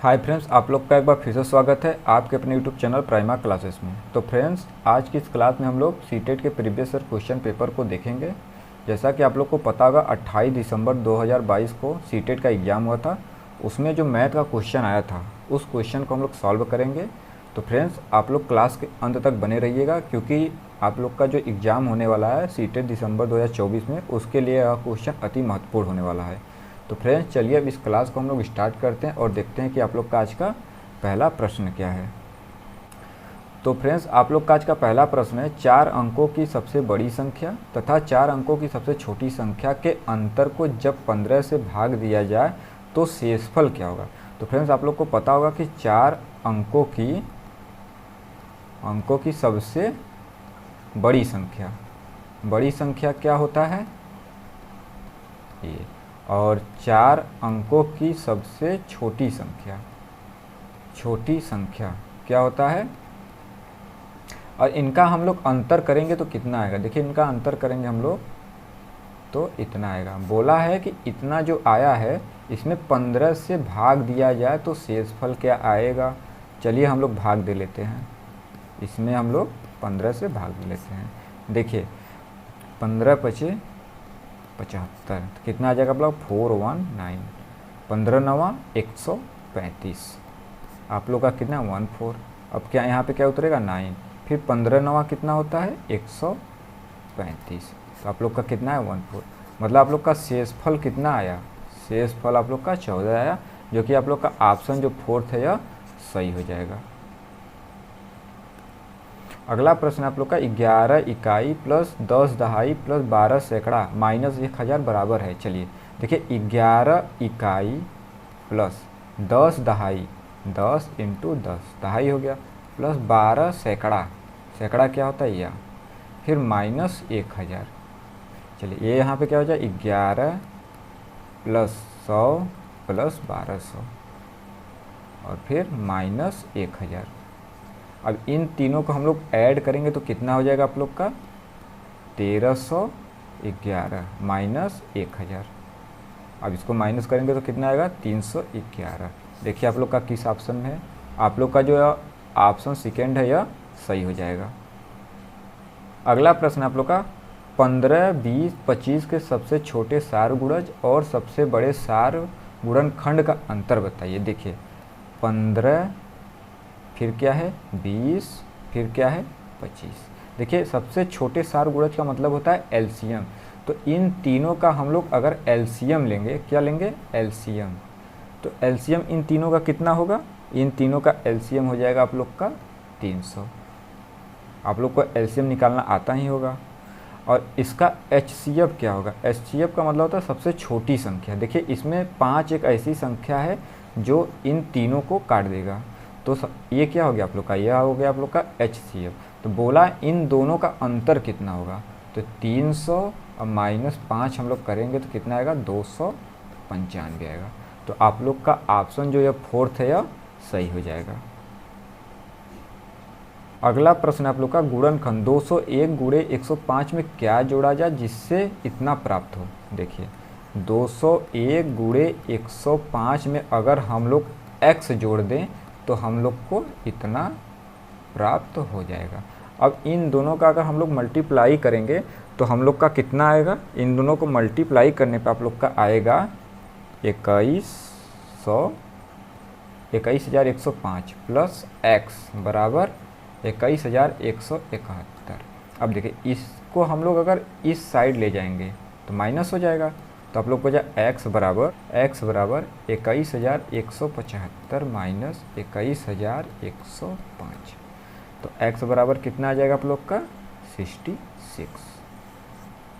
Hi friends, आप लोग का एक बार फिर से स्वागत है आपके अपने यूट्यूब चैनल प्राइमा क्लासेस में। तो फ्रेंड्स, आज की इस क्लास में हम लोग सीटेट के प्रीवियस ईयर क्वेश्चन पेपर को देखेंगे। जैसा कि आप लोग को पता होगा 28 दिसंबर 2022 को सीटेट का एग्ज़ाम हुआ था। उसमें जो मैथ का क्वेश्चन आया था उस क्वेश्चन को हम लोग सॉल्व करेंगे। तो फ्रेंड्स, आप लोग क्लास के अंत तक बने रहिएगा, क्योंकि आप लोग का जो एग्ज़ाम होने वाला है सीटेट दिसंबर 2024 में, उसके लिए यह क्वेश्चन अति महत्वपूर्ण होने वाला है। तो फ्रेंड्स, चलिए अब इस क्लास को हम लोग स्टार्ट करते हैं और देखते हैं कि आप लोग का आज का पहला प्रश्न क्या है। तो फ्रेंड्स, आप लोग का आज का पहला प्रश्न है 4 अंकों की सबसे बड़ी संख्या तथा 4 अंकों की सबसे छोटी संख्या के अंतर को जब 15 से भाग दिया जाए तो शेषफल क्या होगा। तो फ्रेंड्स, आप लोग को पता होगा कि 4 अंकों की सबसे बड़ी संख्या क्या होता है ये, और 4 अंकों की सबसे छोटी संख्या क्या होता है। और इनका हम लोग अंतर करेंगे तो कितना आएगा। देखिए, इनका अंतर करेंगे हम लोग तो इतना आएगा। बोला है कि इतना जो आया है इसमें 15 से भाग दिया जाए तो शेषफल क्या आएगा। चलिए हम लोग भाग दे लेते हैं, इसमें हम लोग 15 से भाग दे लेते हैं। देखिए 15 पचे 75, तो कितना आ जाएगा आप लोग 419। 15 नवा 135, आप लोग का कितना 14। अब क्या यहाँ पे क्या उतरेगा 9, फिर 15 नवा कितना होता है 135, तो आप लोग का कितना है 14। मतलब आप लोग का शेषफल कितना आया, शेषफल आप लोग का 14 आया, जो कि आप लोग का ऑप्शन जो 4 है यह सही हो जाएगा। अगला प्रश्न आप लोग का 11 इकाई प्लस 10 दहाई प्लस 12 सैकड़ा माइनस 1000 बराबर है। चलिए देखिए, 11 इकाई प्लस 10 दहाई, 10 इंटू 10 दहाई हो गया, प्लस 12 सैकड़ा, सैकड़ा क्या होता है यह, फिर माइनस 1000। चलिए ये यहाँ पे क्या हो जाए 11 प्लस 100 प्लस 1200 और फिर माइनस 1000। अब इन तीनों को हम लोग ऐड करेंगे तो कितना हो जाएगा आप लोग का 1311 माइनस 1000। अब इसको माइनस करेंगे तो कितना आएगा 311। देखिए आप लोग का किस ऑप्शन में है, आप लोग का जो ऑप्शन सेकेंड है यह सही हो जाएगा। अगला प्रश्न आप लोग का 15, 20, 25 के सबसे छोटे सार गुणज और सबसे बड़े सार गुणनखंड का अंतर बताइए। देखिए 15, फिर क्या है 20, फिर क्या है 25। देखिए सबसे छोटे सार गुणज का मतलब होता है एलसीएम। तो इन तीनों का हम लोग अगर एलसीएम लेंगे, क्या लेंगे एलसीएम, तो एलसीएम इन तीनों का कितना होगा, इन तीनों का एलसीएम हो जाएगा आप लोग का 300। आप लोग को एलसीएम निकालना आता ही होगा। और इसका एचसीएफ क्या होगा, एचसीएफ का मतलब होता है सबसे छोटी संख्या। देखिए इसमें 5 एक ऐसी संख्या है जो इन तीनों को काट देगा, तो ये क्या हो गया आप लोग का, यह हो गया आप लोग का एचसीएफ। तो बोला इन दोनों का अंतर कितना होगा, तो 300 और माइनस 5 हम लोग करेंगे तो कितना आएगा 295 आएगा। तो आप लोग का ऑप्शन जो यह 4 है यह सही हो जाएगा। अगला प्रश्न आप लोग का गुणनखंड 201 गुणे 105 में क्या जोड़ा जाए जिससे इतना प्राप्त हो। देखिए 201 गुणे 105 में अगर हम लोग x जोड़ दें तो हम लोग को इतना प्राप्त हो जाएगा। अब इन दोनों का अगर हम लोग मल्टीप्लाई करेंगे तो हम लोग का कितना आएगा, इन दोनों को मल्टीप्लाई करने पे आप लोग का आएगा 21,105 प्लस x बराबर 21,171। अब देखिए इसको हम लोग अगर इस साइड ले जाएंगे तो माइनस हो जाएगा, तो आप लोग को जाए x बराबर 21,175 माइनस 21,105। तो x बराबर कितना आ जाएगा आप लोग का 66।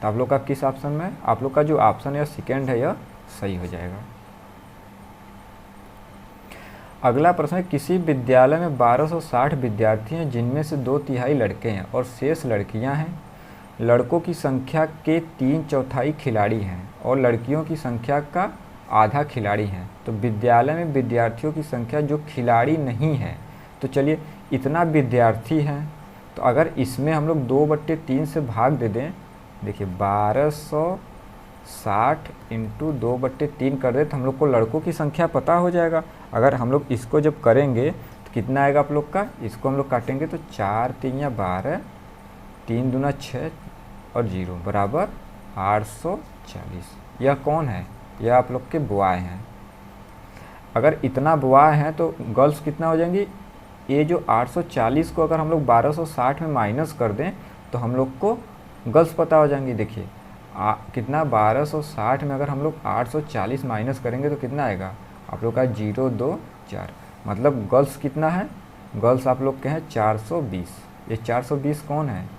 तो आप लोग का किस ऑप्शन में, आप लोग का जो ऑप्शन है सेकेंड है यह सही हो जाएगा। अगला प्रश्न है किसी विद्यालय में 1260 विद्यार्थी हैं जिनमें से 2/3 लड़के हैं और शेष लड़कियां हैं। लड़कों की संख्या के 3/4 खिलाड़ी हैं और लड़कियों की संख्या का आधा खिलाड़ी हैं। तो विद्यालय में विद्यार्थियों की संख्या जो खिलाड़ी नहीं है, तो चलिए इतना विद्यार्थी हैं, तो अगर इसमें हम लोग 2/3 से भाग दे दें। देखिए 1200 60 इंटू 2/3 कर दे तो हम लोग को लड़कों की संख्या पता हो जाएगा। अगर हम लोग इसको जब करेंगे तो कितना आएगा आप लोग का, इसको हम लोग काटेंगे तो 4 3 या 12, 3 दूना 6 और 0 बराबर 840। यह कौन है, यह आप लोग के बॉय हैं। अगर इतना बॉय हैं तो गर्ल्स कितना हो जाएंगी, ये जो 840 को अगर हम लोग 1260 में माइनस कर दें तो हम लोग को गर्ल्स पता हो जाएंगी। देखिए कितना 1260 में अगर हम लोग 840 माइनस करेंगे तो कितना आएगा आप लोग का 024, मतलब गर्ल्स कितना है, गर्ल्स आप लोग के हैं 420। ये 420 कौन है,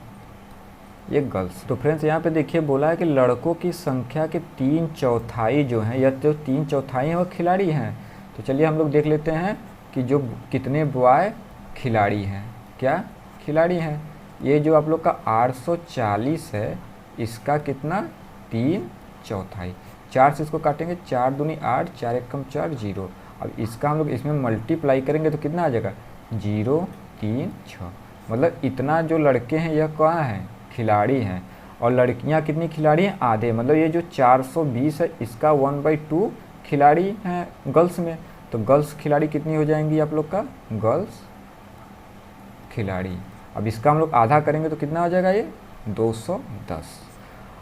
ये गर्ल्स। तो फ्रेंड्स यहाँ पे देखिए बोला है कि लड़कों की संख्या के 3/4 जो हैं या तो 3/4 हैं वो खिलाड़ी हैं। तो चलिए हम लोग देख लेते हैं कि जो कितने बॉय खिलाड़ी हैं, क्या खिलाड़ी हैं। ये जो आप लोग का 840 है इसका कितना 3/4, 4 से इसको काटेंगे 4 दूनी 8, 4 एक कम 4 0। अब इसका हम लोग इसमें मल्टीप्लाई करेंगे तो कितना आ जाएगा 0 3 6, मतलब इतना जो लड़के हैं यह कहाँ हैं, खिलाड़ी हैं। और लड़कियां कितनी खिलाड़ी हैं, आधे, मतलब ये जो 420 है इसका 1/2 खिलाड़ी हैं गर्ल्स में। तो गर्ल्स खिलाड़ी कितनी हो जाएंगी आप लोग का, गर्ल्स खिलाड़ी। अब इसका हम लोग आधा करेंगे तो कितना हो जाएगा ये 210।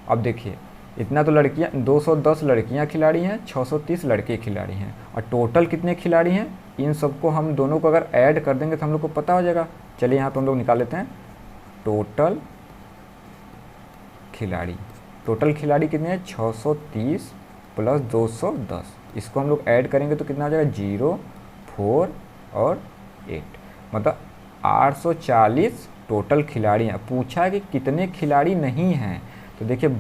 अब देखिए इतना तो लड़कियां 210 लड़कियां खिलाड़ी हैं, 630 लड़के खिलाड़ी हैं, और टोटल कितने खिलाड़ी हैं, इन सबको हम दोनों को अगर ऐड कर देंगे तो हम लोग को पता हो जाएगा। चलिए यहाँ पर हम लोग निकाल लेते हैं टोटल खिलाड़ी। टोटल खिलाड़ी कितने हैं 630 प्लस 210, इसको हम लोग ऐड करेंगे तो कितना हो जाएगा 0 4 और 8, मतलब 840 टोटल खिलाड़ी हैं। पूछा है कि कितने खिलाड़ी नहीं हैं, तो देखिए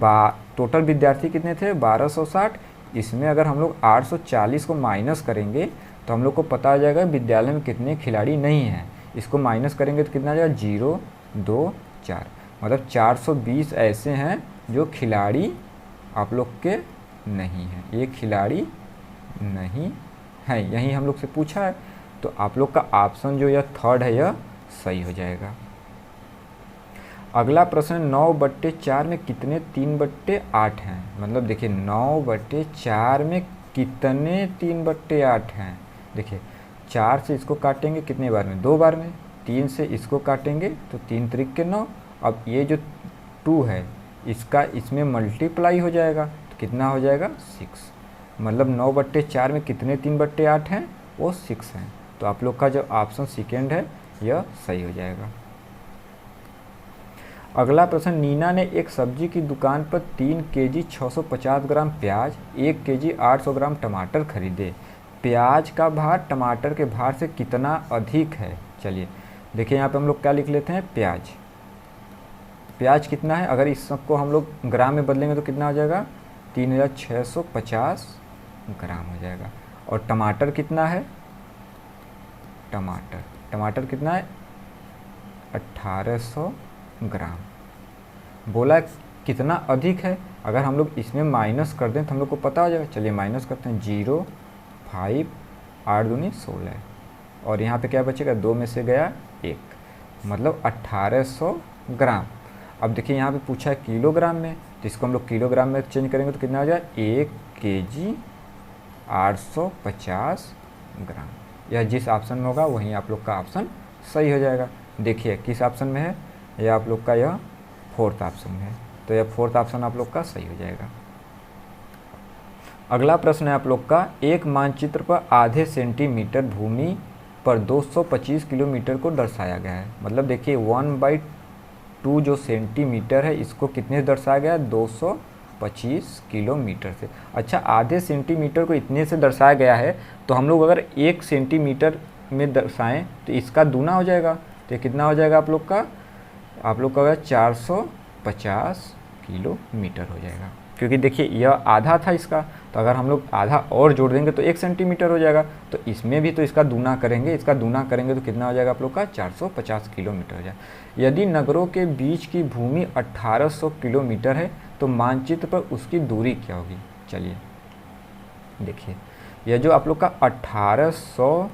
टोटल विद्यार्थी कितने थे 1260, इसमें अगर हम लोग 840 को माइनस करेंगे तो हम लोग को पता आ जाएगा विद्यालय में कितने खिलाड़ी नहीं हैं। इसको माइनस करेंगे तो कितना आ जाएगा 0 2 4, मतलब 420 ऐसे हैं जो खिलाड़ी आप लोग के नहीं हैं, ये खिलाड़ी नहीं हैं, यही हम लोग से पूछा है। तो आप लोग का ऑप्शन जो यह थर्ड है यह सही हो जाएगा। अगला प्रश्न 9/4 में कितने 3/8 हैं, मतलब देखिए 9/4 में कितने 3/8 हैं। देखिए 4 से इसको काटेंगे कितने बार में, 2 बार में, 3 से इसको काटेंगे तो 3 त्रिक के 9। अब ये जो 2 है इसका इसमें मल्टीप्लाई हो जाएगा तो कितना हो जाएगा 6, मतलब 9/4 में कितने 3/8 हैं, वो 6 हैं। तो आप लोग का जो ऑप्शन सेकेंड है यह सही हो जाएगा। अगला प्रश्न, नीना ने एक सब्जी की दुकान पर 3 केजी 650 ग्राम प्याज, 1 केजी 800 ग्राम टमाटर खरीदे। प्याज का भार टमाटर के भार से कितना अधिक है। चलिए देखिए यहाँ पे हम लोग क्या लिख लेते हैं, प्याज कितना है, अगर इस सबको हम लोग ग्राम में बदलेंगे तो कितना हो जाएगा 3650 ग्राम हो जाएगा। और टमाटर कितना है, टमाटर कितना है 1800 ग्राम। बोला कितना अधिक है, अगर हम लोग इसमें माइनस कर दें तो हम लोग को पता हो जाएगा। चलिए माइनस करते हैं 0 5 8 दूनी 16, और यहाँ पे क्या बचेगा 2 में से गया 1, मतलब 1800 ग्राम। अब देखिए यहाँ पे पूछा है किलोग्राम में, तो इसको हम लोग किलोग्राम में चेंज करेंगे तो कितना हो जाएगा 1 केजी 850 ग्राम। यह जिस ऑप्शन में होगा वहीं आप लोग का ऑप्शन सही हो जाएगा। देखिए किस ऑप्शन में है, यह आप लोग का यह 4th ऑप्शन में है, तो यह 4th ऑप्शन आप लोग का सही हो जाएगा। अगला प्रश्न है आप लोग का, एक मानचित्र पर आधे सेंटीमीटर भूमि पर 225 किलोमीटर को दर्शाया गया है। मतलब देखिए 1/2 जो सेंटीमीटर है इसको कितने से दर्शाया गया है 225 किलोमीटर से। अच्छा आधे सेंटीमीटर को इतने से दर्शाया गया है, तो हम लोग अगर 1 सेंटीमीटर में दर्शाएं तो इसका दूना हो जाएगा, तो कितना हो जाएगा आप लोग का 450 किलोमीटर हो जाएगा। क्योंकि देखिए यह आधा था इसका, तो अगर हम लोग आधा और जोड़ देंगे तो 1 सेंटीमीटर हो जाएगा, तो इसमें भी तो इसका दूना करेंगे, तो कितना हो जाएगा आप लोग का 450 किलोमीटर हो जाएगा। यदि नगरों के बीच की भूमि 1800 किलोमीटर है तो मानचित्र पर उसकी दूरी क्या होगी। चलिए देखिए यह जो आप लोग का 1800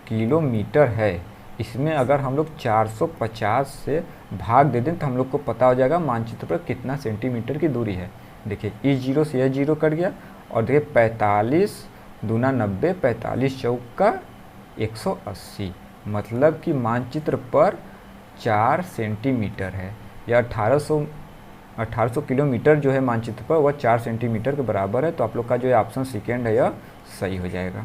किलोमीटर है, इसमें अगर हम लोग 450 से भाग दे दें तो हम लोग को पता हो जाएगा मानचित्र पर कितना सेंटीमीटर की दूरी है। देखिए इस जीरो से यह जीरो कट गया, और देखिए 45 दूना 90, 45 चौका 180, मतलब कि मानचित्र पर 4 सेंटीमीटर है, या 1800 किलोमीटर जो है मानचित्र पर, वह 4 सेंटीमीटर के बराबर है। तो आप लोग का जो है ऑप्शन सेकेंड है यह सही हो जाएगा।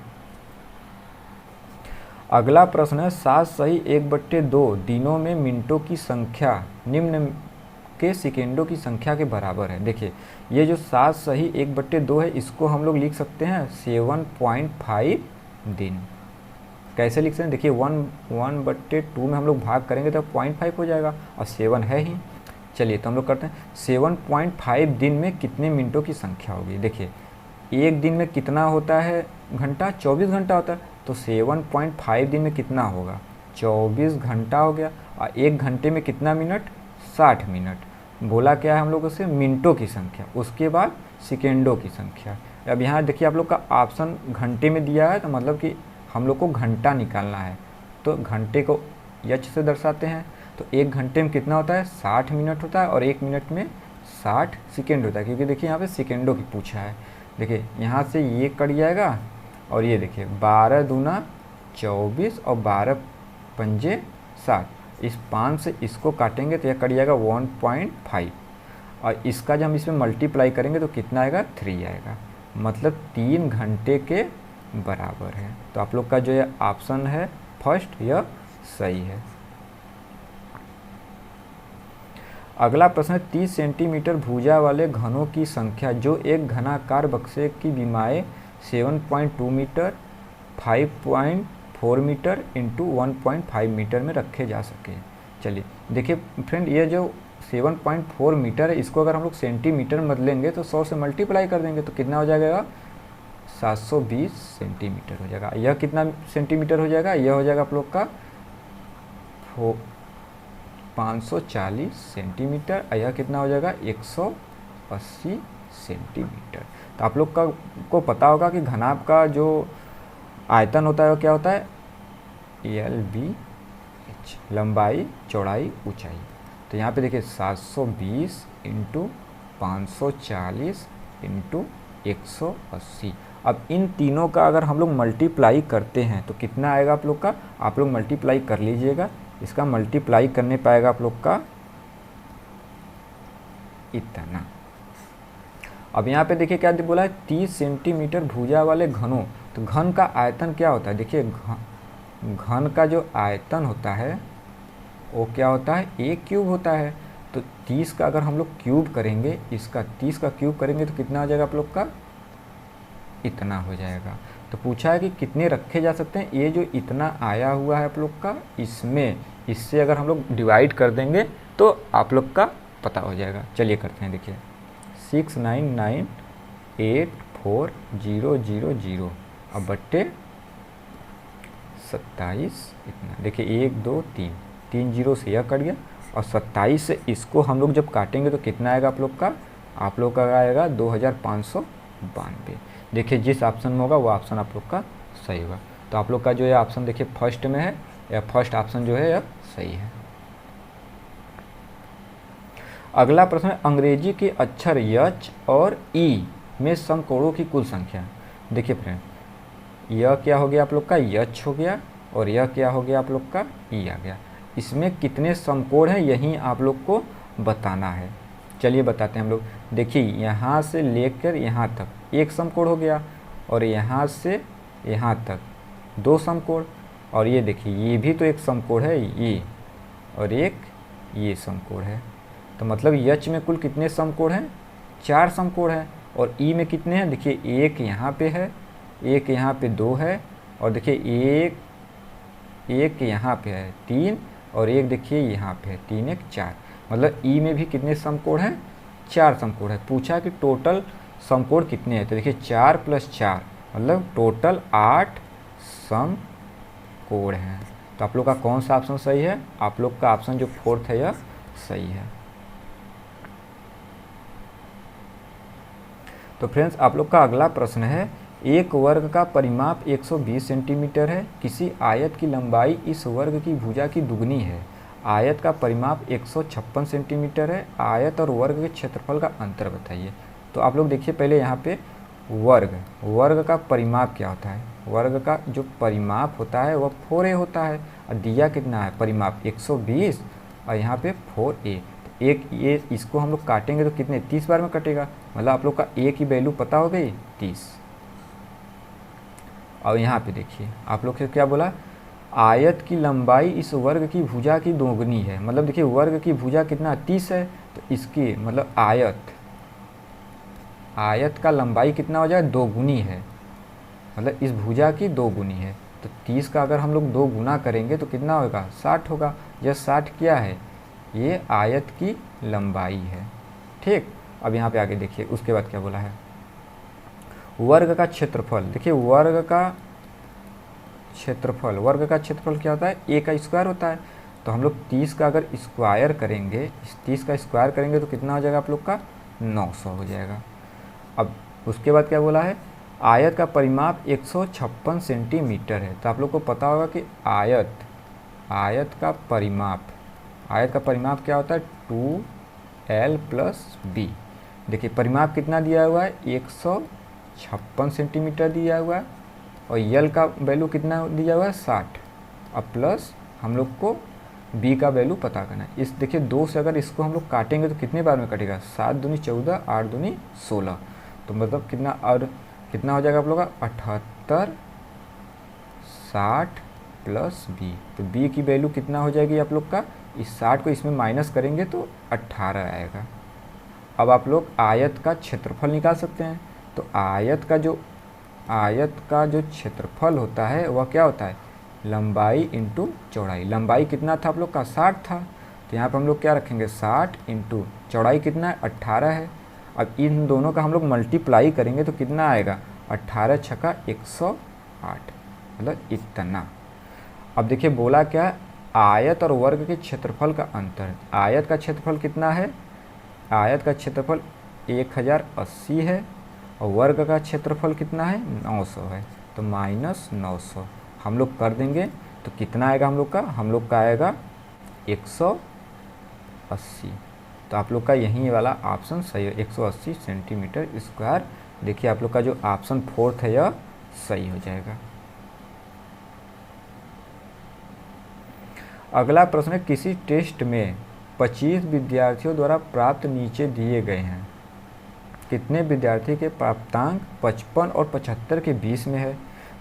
अगला प्रश्न है 7 सही 1/2 दिनों में मिनटों की संख्या निम्न के सेकेंडों की संख्या के बराबर है। देखिए ये जो 7 सही 1/2 है, इसको हम लोग लिख सकते हैं 7.5 दिन। कैसे लिख सकते हैं? देखिए 1/2 में हम लोग भाग करेंगे तो 0.5 हो जाएगा, और 7 है ही। चलिए तो हम लोग करते हैं 7.5 दिन में कितने मिनटों की संख्या होगी। देखिए एक दिन में कितना होता है घंटा, 24 घंटा होता है, तो 7.5 दिन में कितना होगा, 24 घंटा हो गया। और एक घंटे में कितना मिनट, 60 मिनट। बोला क्या है हम लोगों से, मिनटों की संख्या, उसके बाद सेकेंडों की संख्या। अब यहाँ देखिए आप लोग का ऑप्शन घंटे में दिया है, तो मतलब कि हम लोग को घंटा निकालना है, तो घंटे को एच से दर्शाते हैं। तो एक घंटे में कितना होता है, 60 मिनट होता है, और एक मिनट में 60 सेकेंड होता है, क्योंकि देखिए यहाँ पे सेकेंडों की पूछा है। देखिए यहाँ से ये कट जाएगा, और ये देखिए 12 दूना 24 और 12 पंजे 60, इस 5 से इसको काटेंगे तो यह कट जाएगा 1.5, और इसका जब हम इसमें मल्टीप्लाई करेंगे तो कितना आएगा, 3 आएगा, मतलब 3 घंटे के बराबर है। तो आप लोग का जो ये ऑप्शन है फर्स्ट यह सही है। अगला प्रश्न है 30 सेंटीमीटर भुजा वाले घनों की संख्या जो एक घनाकार बक्से की विमाएँ 7.2 मीटर, 5.4 मीटर इंटू 1.5 मीटर में रखे जा सके। चलिए देखिए फ्रेंड, ये जो 7.4 मीटर है, इसको अगर हम लोग सेंटीमीटर में बदलेंगे तो 100 से मल्टीप्लाई कर देंगे तो कितना हो जाएगा, 720 सेंटीमीटर हो जाएगा। यह कितना सेंटीमीटर हो जाएगा, यह हो जाएगा आप लोग का 540 सेंटीमीटर, यह कितना हो जाएगा 180 सेंटीमीटर। तो आप लोग को पता होगा कि घनाभ का जो आयतन होता है वो क्या होता है, LBH, लंबाई चौड़ाई ऊंचाई। तो यहाँ पे देखिए 720 इंटू 540 इंटू 180। अब इन तीनों का अगर हम लोग मल्टीप्लाई करते हैं तो कितना आएगा आप लोग का, आप लोग मल्टीप्लाई कर लीजिएगा। इसका मल्टीप्लाई करने पाएगा आप लोग का इतना। अब यहाँ पे देखिए क्या बोला है, 30 सेंटीमीटर भुजा वाले घनों। तो घन का आयतन क्या होता है, देखिए घन का जो आयतन होता है वो क्या होता है, a क्यूब होता है। तो 30 का अगर हम लोग क्यूब करेंगे, इसका 30 का क्यूब करेंगे तो कितना हो जाएगा आप लोग का, इतना हो जाएगा। तो पूछा है कि कितने रखे जा सकते हैं, ये जो इतना आया हुआ है आप लोग का, इसमें इससे अगर हम लोग डिवाइड कर देंगे तो आप लोग का पता हो जाएगा। चलिए करते हैं, देखिए 6998400 अब बट्टे 27 इतना। देखिए 1 2 3 जीरो से यह कट गया, और 27 से इसको हम लोग जब काटेंगे तो कितना आएगा आप लोग का आएगा 2592। देखिए जिस ऑप्शन में होगा वो ऑप्शन आप लोग का सही होगा। तो आप लोग का जो है ऑप्शन देखिए फर्स्ट में है, या फर्स्ट ऑप्शन जो है यह सही है। अगला प्रश्न है अंग्रेजी के अक्षर यच और ई में समकोणों की कुल संख्या। देखिए फ्रेंड, यह क्या हो गया आप लोग का, यच हो गया, और यह क्या हो गया आप लोग का, ई आ गया। इसमें कितने समकोण हैं यही आप लोग को बताना है। चलिए बताते हैं हम लोग। देखिए यहाँ से लेकर यहाँ तक एक समकोण हो गया, और यहाँ से यहाँ तक 2 समकोण, और ये देखिए ये भी तो एक समकोण है, ये और एक ये समकोण है। तो मतलब यच में कुल कितने समकोण हैं, 4 समकोण हैं। और ई में कितने हैं, देखिए एक यहाँ पे है, एक यहाँ पे 2 है, और देखिए एक यहाँ पे है 3, और एक देखिए यहाँ पे है 3 1 4। मतलब ई में भी कितने समकोण हैं, 4 समकोण है। पूछा कि टोटल समकोण कितने हैं, तो देखिए 4 + 4 मतलब टोटल 8 समकोण हैं। तो आप लोग का कौन सा ऑप्शन सही है, आप लोग का ऑप्शन जो फोर्थ है यह सही है। तो फ्रेंड्स आप लोग का अगला प्रश्न है, एक वर्ग का परिमाप 120 सेंटीमीटर है, किसी आयत की लंबाई इस वर्ग की भुजा की दुगनी है, आयत का परिमाप 156 सेंटीमीटर है, आयत और वर्ग के क्षेत्रफल का अंतर बताइए। तो आप लोग देखिए पहले यहाँ पे वर्ग का परिमाप क्या होता है। वर्ग का जो परिमाप होता है वह 4a होता है, और दिया कितना है परिमाप 120, और यहाँ पे 4a। तो एक ये इसको हम लोग काटेंगे तो कितने 30 बार में कटेगा, मतलब आप लोग का a की वैल्यू पता हो गई 30। और यहाँ पे देखिए आप लोग से क्या बोला, आयत की लंबाई इस वर्ग की भुजा की दोगुनी है। मतलब देखिए वर्ग की भुजा कितना 30 है, तो इसकी मतलब आयत का लंबाई कितना हो जाए, दोगुनी है, मतलब इस भुजा की दोगुनी है। तो 30 का अगर हम लोग 2 गुना करेंगे तो कितना होगा 60 होगा। यह 60 क्या है, ये आयत की लंबाई है। ठीक, अब यहाँ पे आगे देखिए उसके बाद क्या बोला है, वर्ग का क्षेत्रफल। देखिए वर्ग का क्षेत्रफल क्या होता है, a का स्क्वायर होता है। तो हम लोग 30 का अगर स्क्वायर करेंगे, इस 30 का स्क्वायर करेंगे तो कितना हो जाएगा आप लोग का 900 हो जाएगा। अब उसके बाद क्या बोला है, आयत का परिमाप 156 सेंटीमीटर है। तो आप लोग को पता होगा कि आयत का परिमाप क्या होता है 2l + b। देखिए परिमाप कितना दिया हुआ है 156 सेंटीमीटर दिया हुआ है, और यल का वैल्यू कितना दिया हुआ है 60, अब प्लस हम लोग को बी का वैल्यू पता करना है। इस देखिए 2 से अगर इसको हम लोग काटेंगे तो कितने बार में कटेगा, 7 दूनी 14, 8 दूनी 16, तो मतलब कितना, और कितना हो जाएगा आप लोग का 78, 60 + b। तो b की वैल्यू कितना हो जाएगी आप लोग का, इस 60 को इसमें माइनस करेंगे तो 18 आएगा। अब आप लोग आयत का क्षेत्रफल निकाल सकते हैं। तो आयत का जो क्षेत्रफल होता है वह क्या होता है, लंबाई इंटू चौड़ाई। लंबाई कितना था आप लोग का 60 था, तो यहाँ पर हम लोग क्या रखेंगे 60 इंटू चौड़ाई कितना है 18 है। अब इन दोनों का हम लोग मल्टीप्लाई करेंगे तो कितना आएगा, 18 छक्का 108, मतलब इतना। अब देखिए बोला क्या, आयत और वर्ग के क्षेत्रफल का अंतर। आयत का क्षेत्रफल कितना है, आयत का क्षेत्रफल 1080 है, और वर्ग का क्षेत्रफल कितना है 900 है। तो -900 हम लोग कर देंगे तो कितना आएगा हम लोग का आएगा 180। तो आप लोग का यही वाला ऑप्शन सही है, 180 सेंटीमीटर स्क्वायर। देखिए आप लोग का जो ऑप्शन 4 है यह सही हो जाएगा। अगला प्रश्न है, किसी टेस्ट में 25 विद्यार्थियों द्वारा प्राप्त नीचे दिए गए हैं, कितने विद्यार्थी के प्राप्तांक 55 और 75 के बीच में है।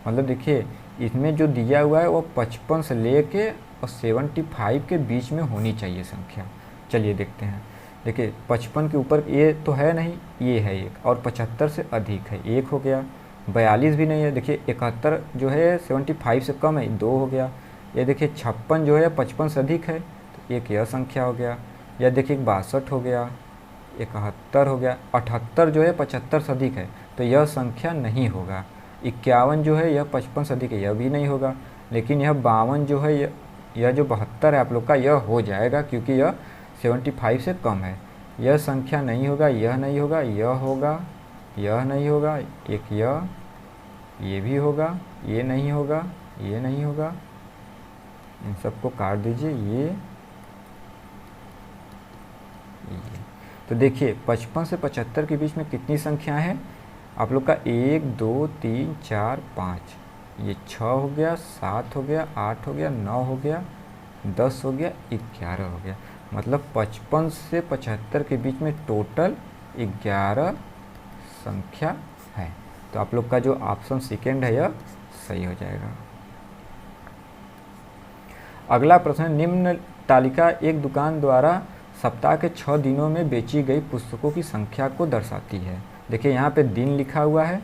मतलब देखिए इसमें जो दिया हुआ है वो 55 से लेके और 75 के बीच में होनी चाहिए संख्या। चलिए देखते हैं। देखिए 55 के ऊपर ये तो है नहीं, ये है एक, और 75 से अधिक है, एक हो गया। 42 भी नहीं है, देखिए 71 जो है 75 से कम है, 2 हो गया। ये देखिए 56 जो है 55 से अधिक है, तो एक यह संख्या हो गया। या देखिए 62 हो गया, 71 हो गया। 78 जो है 75 से अधिक है, तो यह संख्या नहीं होगा। 51 जो है यह 55 से अधिक है, यह भी नहीं होगा। लेकिन यह 52 जो है यह जो 72 है आप लोग का, यह हो जाएगा क्योंकि यह 75 से कम है। यह संख्या नहीं होगा, यह नहीं होगा, यह होगा, यह नहीं होगा, एक ये भी होगा, ये नहीं होगा, ये नहीं होगा। इन सबको काट दीजिए, ये। तो देखिए 55 से 75 के बीच में कितनी संख्याएं हैं आप लोग का, 1 2 3 4 5, ये 6 हो गया, 7 हो गया, 8 हो गया, 9 हो गया, 10 हो गया, 11 हो गया। मतलब 55 से 75 के बीच में टोटल 11 संख्या है। तो आप लोग का जो ऑप्शन सेकेंड है यह सही हो जाएगा। अगला प्रश्न, निम्न तालिका एक दुकान द्वारा सप्ताह के 6 दिनों में बेची गई पुस्तकों की संख्या को दर्शाती है। देखिए यहाँ पे दिन लिखा हुआ है,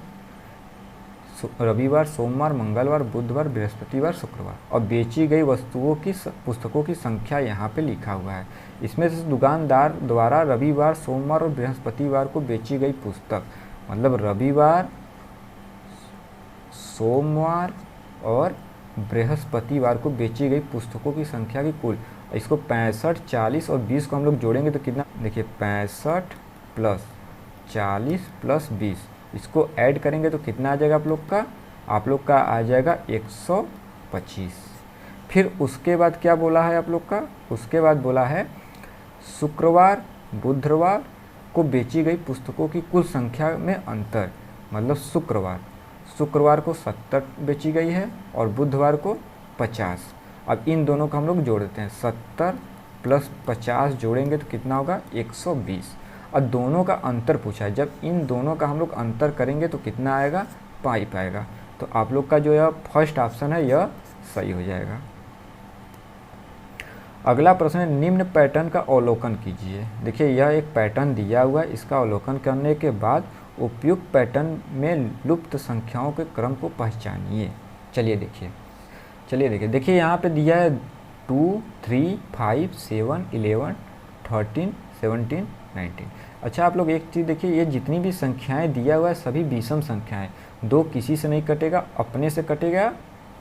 रविवार, सोमवार, मंगलवार, बुधवार, बृहस्पतिवार, शुक्रवार, और बेची गई वस्तुओं की पुस्तकों की संख्या यहाँ पे लिखा हुआ है। इसमें से दुकानदार द्वारा रविवार, सोमवार और बृहस्पतिवार को बेची गई पुस्तक, मतलब रविवार, सोमवार और बृहस्पतिवार को बेची गई पुस्तकों की संख्या की कुल, इसको 65, 40 और 20 को हम लोग जोड़ेंगे तो कितना, देखिए 65 + 40 + 20, इसको ऐड करेंगे तो कितना आ जाएगा आप लोग का आ जाएगा 125। फिर उसके बाद क्या बोला है आप लोग का, उसके बाद बोला है शुक्रवार, बुधवार को बेची गई पुस्तकों की कुल संख्या में अंतर, मतलब शुक्रवार को 70 बेची गई है और बुधवार को 50। अब इन दोनों का हम लोग जोड़ देते हैं, 70 + 50 जोड़ेंगे तो कितना होगा 120। और दोनों का अंतर पूछा है, जब इन दोनों का हम लोग अंतर करेंगे तो कितना आएगा, पाई आएगा। तो आप लोग का जो यह फर्स्ट ऑप्शन है यह सही हो जाएगा। अगला प्रश्न है, निम्न पैटर्न का अवलोकन कीजिए। देखिए यह एक पैटर्न दिया हुआ है, इसका अवलोकन करने के बाद उपयुक्त पैटर्न में लुप्त संख्याओं के क्रम को पहचानिए। चलिए देखिए यहाँ पे दिया है 2, 3, 5, 7, 11, 13, 17, 19। अच्छा आप लोग एक चीज़ देखिए, ये जितनी भी संख्याएं दिया हुआ है सभी विषम संख्याएं, 2 किसी से नहीं कटेगा, अपने से कटेगा,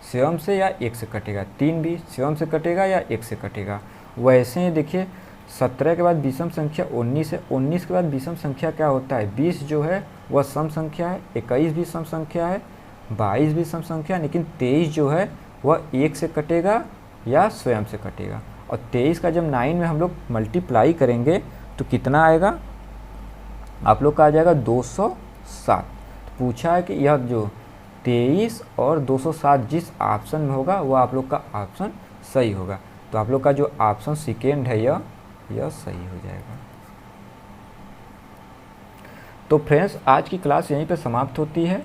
स्वयं से या 1 से कटेगा, 3 भी स्वयं से कटेगा या 1 से कटेगा। वैसे ही देखिए 17 के बाद विषम संख्या 19 है, 19 के बाद विषम संख्या क्या होता है, 20 जो है वह सम संख्या है, 21 भी सम संख्या है, 22 भी सम संख्या है, लेकिन 23 जो है वह 1 से कटेगा या स्वयं से कटेगा। और 23 का जब 9 में हम लोग मल्टीप्लाई करेंगे तो कितना आएगा, आप लोग का आ जाएगा 207। तो पूछा है कि यह जो 23 और 207 जिस ऑप्शन में होगा वह आप लोग का ऑप्शन सही होगा। तो आप लोग का जो ऑप्शन सेकेंड है यह सही हो जाएगा। तो फ्रेंड्स आज की क्लास यहीं पे समाप्त होती है।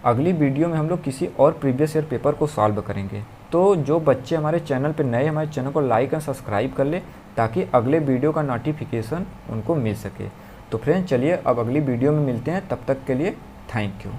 अगली वीडियो में हम लोग किसी और प्रीवियस ईयर पेपर को सॉल्व करेंगे। तो जो बच्चे हमारे चैनल पे नए, हमारे चैनल को लाइक एंड सब्सक्राइब कर ले ताकि अगले वीडियो का नोटिफिकेशन उनको मिल सके। तो फ्रेंड्स चलिए अब अगली वीडियो में मिलते हैं, तब तक के लिए थैंक यू।